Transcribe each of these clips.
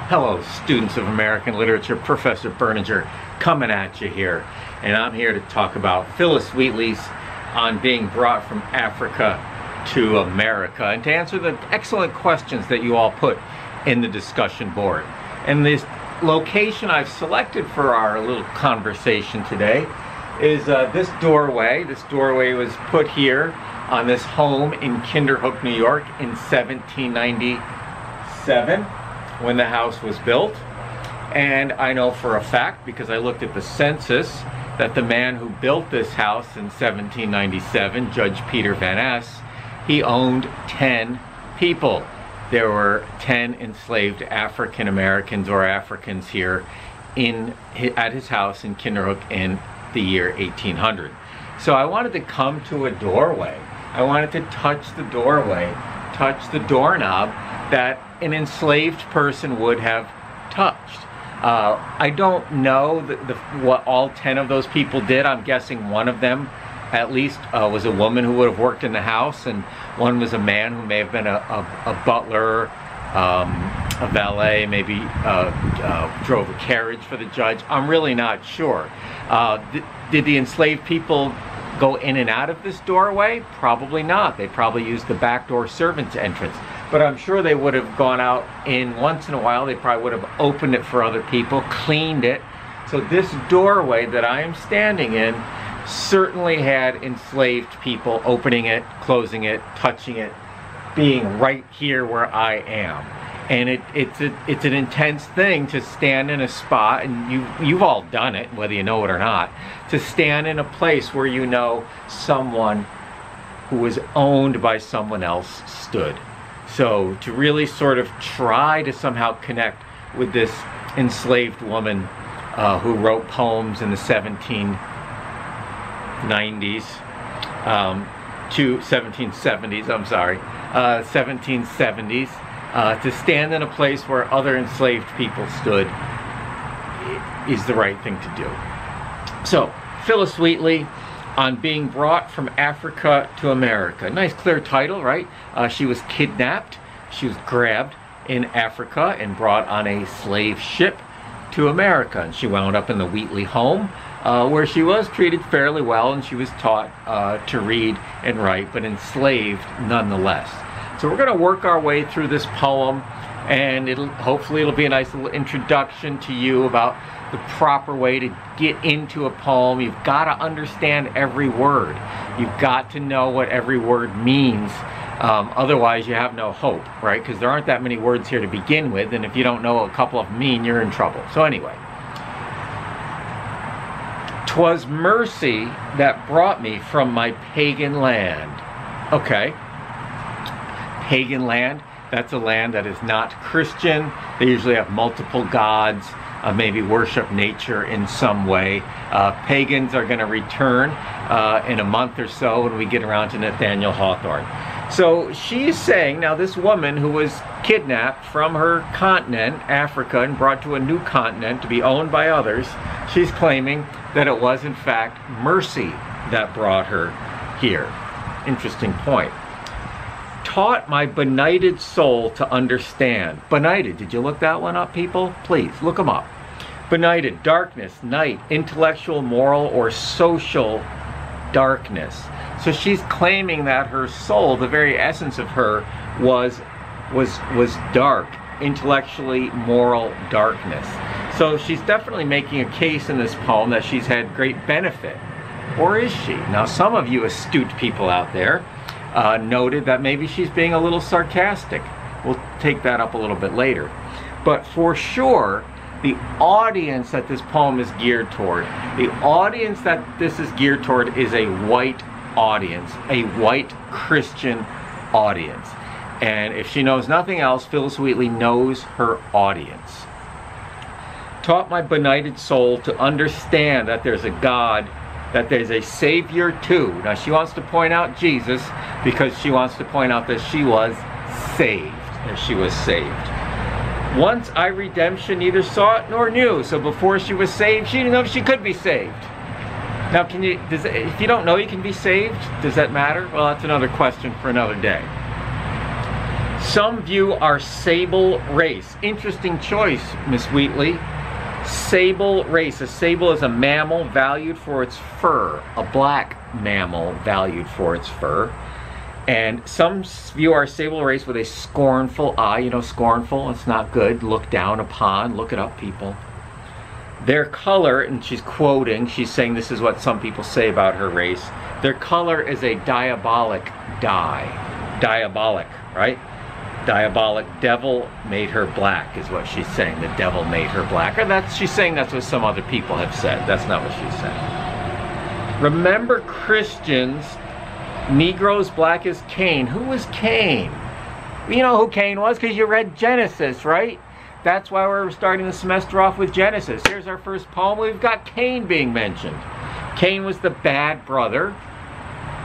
Hello, students of American literature. Professor Berninger coming at you here. And I'm here to talk about Phillis Wheatley's On Being Brought from Africa to America, and to answer the excellent questions that you all put in the discussion board. And this location I've selected for our little conversation today is this doorway. This doorway was put here on this home in Kinderhook, New York in 1797 when the house was built. And I know for a fact, because I looked at the census, that the man who built this house in 1797, Judge Peter Van Ness, he owned 10 people. There were 10 enslaved African Americans or Africans here at his house in Kinderhook in the year 1800. So I wanted to come to a doorway. I wanted to touch the doorway, touch the doorknob that an enslaved person would have touched. I don't know what all 10 of those people did. I'm guessing one of them at least was a woman who would have worked in the house, and one was a man who may have been a butler, a valet, maybe drove a carriage for the judge. I'm really not sure. Did the enslaved people go in and out of this doorway? Probably not. They probably used the back door servant's entrance. But I'm sure they would have gone out in once in a while. They probably would have opened it for other people, cleaned it. So this doorway that I am standing in certainly had enslaved people opening it, closing it, touching it, being right here where I am. And it's an intense thing to stand in a spot, and you've all done it, whether you know it or not, to stand in a place where you know someone who was owned by someone else stood. So to really sort of try to somehow connect with this enslaved woman who wrote poems in the 1770s to 1770s, I'm sorry, 1770s, to stand in a place where other enslaved people stood is the right thing to do. So, Phillis Wheatley, On Being Brought from Africa to America. Nice clear title, right? She was kidnapped, she was grabbed in Africa and brought on a slave ship to America. And she wound up in the Wheatley home, where she was treated fairly well, and she was taught to read and write, but enslaved nonetheless. So we're going to work our way through this poem, and hopefully it'll be a nice little introduction to you about the proper way to get into a poem. You've got to understand every word. You've got to know what every word means. Otherwise you have no hope, right? Because there aren't that many words here to begin with, and if you don't know what a couple of them mean, you're in trouble. So anyway. 'Twas mercy that brought me from my pagan land. Okay. Pagan land, that's a land that is not Christian. They usually have multiple gods, maybe worship nature in some way. Pagans are going to return in a month or so when we get around to Nathaniel Hawthorne. So she's saying, now this woman who was kidnapped from her continent, Africa, and brought to a new continent to be owned by others, she's claiming that it was in fact mercy that brought her here. Interesting point. Taught my benighted soul to understand. Benighted, did you look that one up, people? Please, look them up. Benighted, darkness, night, intellectual, moral, or social darkness. So she's claiming that her soul, the very essence of her, was dark, intellectually moral darkness. So she's definitely making a case in this poem that she's had great benefit. Or is she? Now some of you astute people out there noted that maybe she's being a little sarcastic. We'll take that up a little bit later. But for sure, the audience that this poem is geared toward, the audience that this is geared toward is a white audience, a white Christian audience. And if she knows nothing else, Phillis Wheatley knows her audience. Taught my benighted soul to understand that there's a God, that there's a Savior too. Now she wants to point out Jesus because she wants to point out that she was saved. And she was saved. Once I redemption neither saw it nor knew. So before she was saved, she didn't know if she could be saved. Now if you don't know you can be saved, does that matter? Well, that's another question for another day. Some view our sable race. Interesting choice, Miss Wheatley. Sable race. A sable is a mammal valued for its fur. A black mammal valued for its fur. And some view our sable race with a scornful eye. You know, scornful, it's not good. Look down upon. Look it up, people. Their color, and she's quoting, she's saying this is what some people say about her race. Their color is a diabolic dye. Diabolic, right? Diabolic. Devil made her black is what she's saying. The devil made her black. Or she's saying that's what some other people have said. That's not what she's saying. Remember, Christians, Negroes black as Cain. Who was Cain? You know who Cain was because you read Genesis, right? That's why we're starting the semester off with Genesis. Here's our first poem. We've got Cain being mentioned. Cain was the bad brother.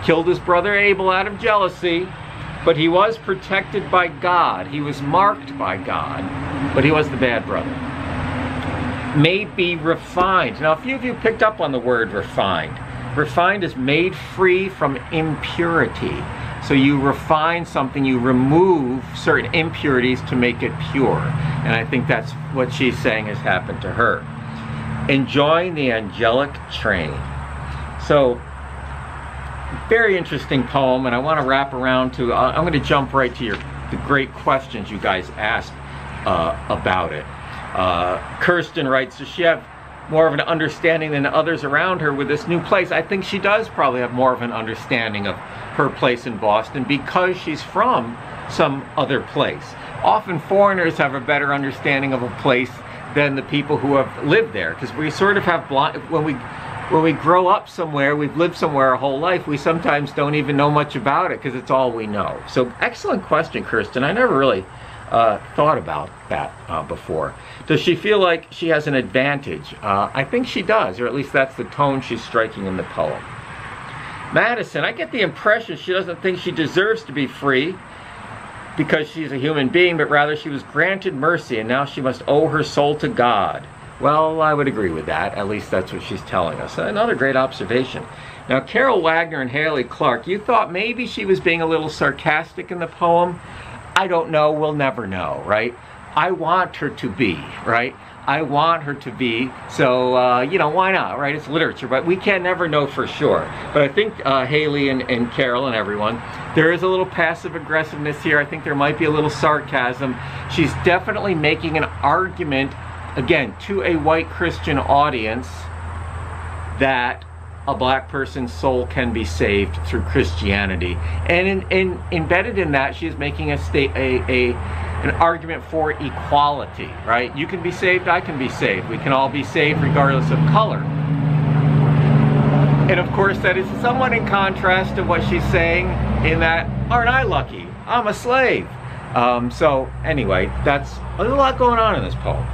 Killed his brother Abel out of jealousy. But he was protected by God. He was marked by God. But he was the bad brother. Made be refined. Now, a few of you picked up on the word refined. Refined is made free from impurity. So you refine something, you remove certain impurities to make it pure. And I think that's what she's saying has happened to her. Enjoying the angelic train. So, very interesting poem, and I want to wrap around to, I'm going to jump right to the great questions you guys asked about it. Kirsten writes, does she have more of an understanding than others around her with this new place? I think she does probably have more of an understanding of her place in Boston because she's from some other place. Often foreigners have a better understanding of a place than the people who have lived there, because we sort of have when we grow up somewhere, we've lived somewhere our whole life, we sometimes don't even know much about it because it's all we know. So excellent question, Kirsten. I never really thought about that before. Does she feel like she has an advantage? I think she does, or at least that's the tone she's striking in the poem. Madison, I get the impression she doesn't think she deserves to be free because she's a human being, but rather she was granted mercy and now she must owe her soul to God. Well, I would agree with that. At least that's what she's telling us. Another great observation. Now, Carol Wagner and Haley Clark, you thought maybe she was being a little sarcastic in the poem. I don't know. We'll never know, right? I want her to be, right? I want her to be, so, you know, why not, right? It's literature, but we can never know for sure. But I think Haley and Carol and everyone, there is a little passive aggressiveness here. I think there might be a little sarcasm. She's definitely making an argument, again, to a white Christian audience that a black person's soul can be saved through Christianity. And embedded in that, she is making an argument for equality, right? You can be saved, I can be saved. We can all be saved regardless of color. And of course, that is somewhat in contrast to what she's saying in that, aren't I lucky? I'm a slave. So anyway, there's a lot going on in this poem.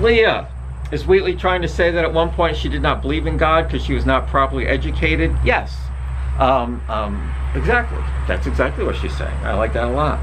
Leah, is Wheatley trying to say that at one point she did not believe in God because she was not properly educated? Yes. Exactly. That's exactly what she's saying. I like that a lot.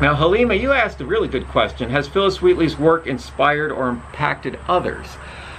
Now, Halima, you asked a really good question. Has Phyllis Wheatley's work inspired or impacted others?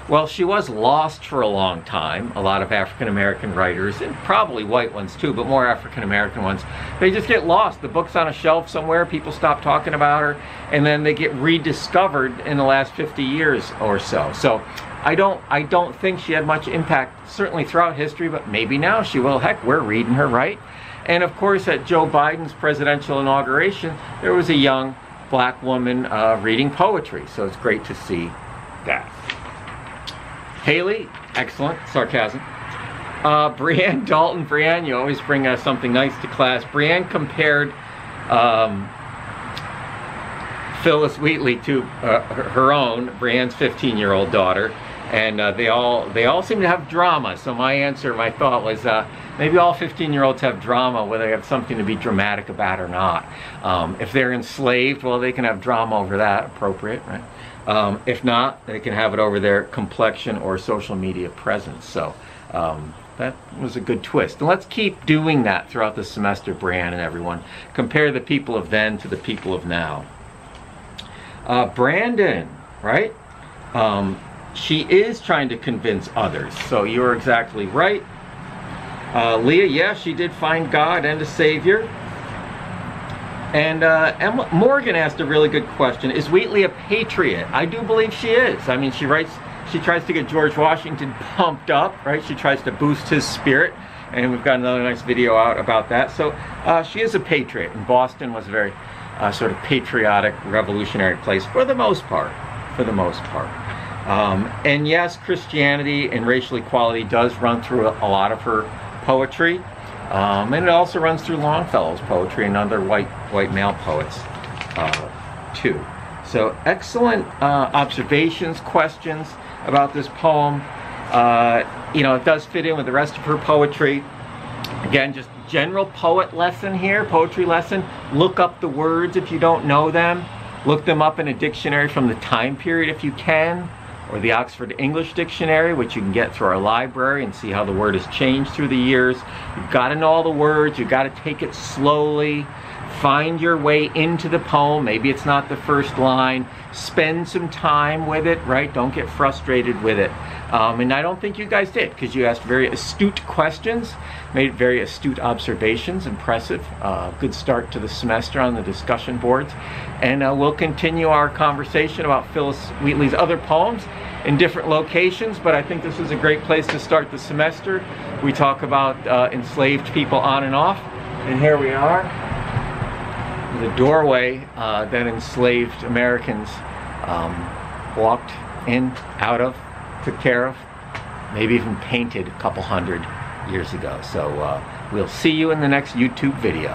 Well, she was lost for a long time. A lot of African-American writers, and probably white ones too, but more African-American ones, they just get lost. The book's on a shelf somewhere, people stop talking about her, and then they get rediscovered in the last 50 years or so. So I don't think she had much impact, certainly throughout history, but maybe now she will. Heck, we're reading her, right? And of course, at Joe Biden's presidential inauguration, there was a young black woman reading poetry. So it's great to see that. Haley, excellent, sarcasm. Brianne Dalton, Brianne, you always bring us something nice to class. Brianne compared Phyllis Wheatley to her own, Brianne's 15-year-old daughter, and they all seem to have drama. So my thought was maybe all 15-year-olds have drama, whether they have something to be dramatic about or not. If they're enslaved, well, they can have drama over that, appropriate, right? If not, they can have it over their complexion or social media presence. So that was a good twist. And let's keep doing that throughout the semester, Brianne and everyone. Compare the people of then to the people of now. Brandon, right? She is trying to convince others. So you're exactly right. Leah, yeah, she did find God and a Savior. And Emma Morgan asked a really good question. Is Wheatley a patriot? I do believe she is. I mean, she tries to get George Washington pumped up, right? She tries to boost his spirit. And we've got another nice video out about that. So she is a patriot. And Boston was a very sort of patriotic, revolutionary place for the most part. For the most part. And yes, Christianity and racial equality does run through a lot of her poetry. And it also runs through Longfellow's poetry and other white male poets too. So excellent observations, questions about this poem. You know, it does fit in with the rest of her poetry. Again, just general poet lesson here, poetry lesson. Look up the words if you don't know them. Look them up in a dictionary from the time period if you can, or the Oxford English Dictionary, which you can get through our library, and see how the word has changed through the years. You've got to know all the words. You've got to take it slowly. Find your way into the poem. Maybe it's not the first line. Spend some time with it, right? Don't get frustrated with it. And I don't think you guys did, because you asked very astute questions, made very astute observations. Impressive. Good start to the semester on the discussion boards. And we'll continue our conversation about Phillis Wheatley's other poems in different locations, but I think this is a great place to start the semester. We talk about enslaved people on and off, and here we are. The doorway that enslaved Americans walked in, out of, took care of, maybe even painted a couple hundred years ago. So we'll see you in the next YouTube video.